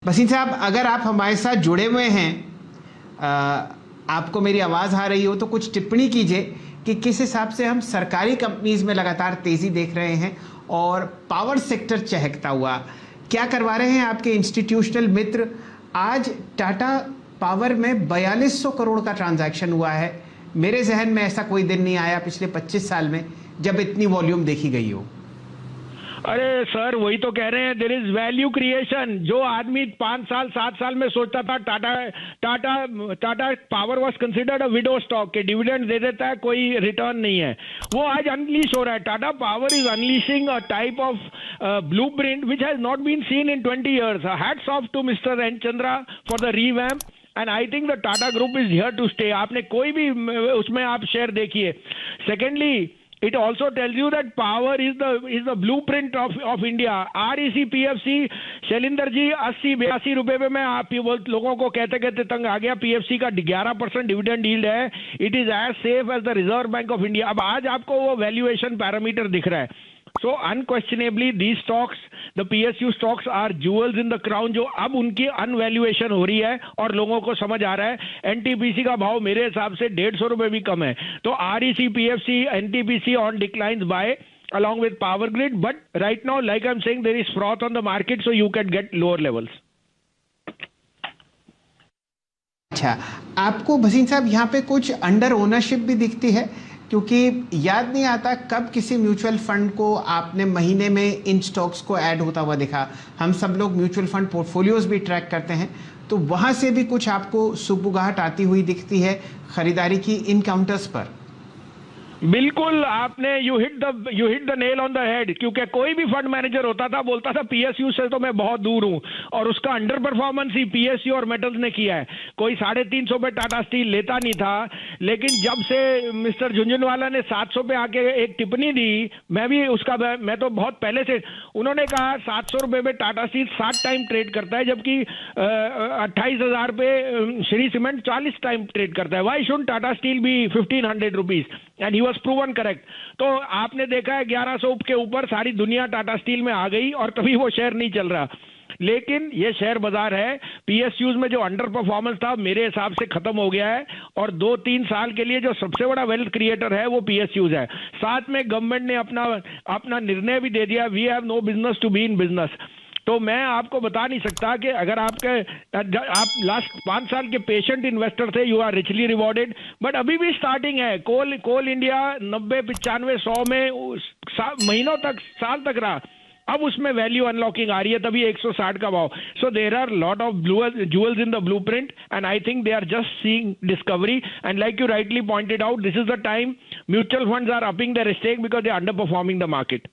वसीम साहब, अगर आप हमारे साथ जुड़े हुए हैं, आपको मेरी आवाज़ आ रही हो तो कुछ टिप्पणी कीजिए कि किस हिसाब से हम सरकारी कंपनीज में लगातार तेज़ी देख रहे हैं और पावर सेक्टर चहकता हुआ। क्या करवा रहे हैं आपके इंस्टीट्यूशनल मित्र? आज टाटा पावर में 4200 करोड़ का ट्रांजैक्शन हुआ है। मेरे जहन में ऐसा कोई दिन नहीं आया पिछले 25 साल में जब इतनी वॉल्यूम देखी गई हो। अरे सर, वही तो कह रहे हैं, देयर इज वैल्यू क्रिएशन। जो आदमी 5 साल 7 साल में सोचता था Tata power was considered a window stock के डिविडेंड दे देता है, कोई रिटर्न नहीं है, वो आज अनलीश हो रहा है। Tata power is unleashing a type of blueprint which has not been seen in 20 years. Hats off to mister N Chandra for the revamp and I think the Tata group is here to stay. आपने कोई भी उसमें आप share देखिए। Secondly, it also tells you that power is the blueprint of India. REC PFC, Shailendra ji 80-82 रुपए पे मैं आप लोगों को कहते कहते तंग आ गया। PFC का 11% डिविडेंड यील्ड है। It is as safe as the Reserve Bank of India. अब आज आपको वो वैल्यूएशन पैरामीटर दिख रहा है। So unquestionably these stocks, the PSU stocks are jewels in the crown, जो अब उनकी अनवैल्यूएशन हो रही है और लोगों को समझ आ रहा है। NTPC का भाव मेरे हिसाब से 150 रुपए भी कम है। तो REC PFC NTPC on declines by along with Power Grid, but right now like I'm saying there is froth on the market, so you can get lower levels. अच्छा, आपको भसीन साहब यहाँ पे कुछ अंडर ओनरशिप भी दिखती है? क्योंकि याद नहीं आता कब किसी म्यूचुअल फंड को आपने महीने में इन स्टॉक्स को ऐड होता हुआ देखा। हम सब लोग म्यूचुअल फंड पोर्टफोलियोज भी ट्रैक करते हैं, तो वहाँ से भी कुछ आपको सुगबुगाहट आती हुई दिखती है खरीदारी की इन काउंटर्स पर? बिल्कुल, आपने you hit the nail on the head. क्योंकि कोई भी फंड मैनेजर होता था बोलता था पीएसयू से तो मैं बहुत दूर हूं, और उसका अंडर परफॉर्मेंस ही पीएसयू और मेटल्स ने किया है। कोई 350 पे टाटा स्टील लेता नहीं था, लेकिन जब से मिस्टर झुंझुनवाला ने 700 पे आके एक टिप्पणी दी, मैं तो बहुत पहले से, उन्होंने कहा 700 रुपए पे टाटा स्टील 60 टाइम ट्रेड करता है, जबकि 28,000 पे श्री सीमेंट 40 टाइम ट्रेड करता है। वाई शुड टाटा स्टील भी 1500 rupees? And he was proven correct. तो आपने देखा है 1100 के ऊपर सारी दुनिया टाटा स्टील में आ गई और तभी वो शेयर नहीं चल रहा। लेकिन ये शेयर बाजार है। पीएसयूज में जो अंडर परफॉर्मेंस था मेरे हिसाब से खत्म हो गया है, और 2-3 साल के लिए जो सबसे बड़ा वेल्थ क्रिएटर है वो पीएसयूज है। साथ में गवर्नमेंट ने अपना निर्णय भी दे दिया, we have no business to be in business. तो मैं आपको बता नहीं सकता कि अगर आप लास्ट 5 साल के पेशेंट इन्वेस्टर थे, you are richly rewarded, but अभी भी स्टार्टिंग है। कोल इंडिया 90, 95, 100 में महीनों तक, साल तक रहा, अब उसमें वैल्यू अनलॉकिंग आ रही है, तभी 160 का भाव। So there are lot of jewels in the blueprint and I think they are just seeing discovery, and like you rightly pointed out, this is the time mutual funds are upping their stake because they are underperforming the market.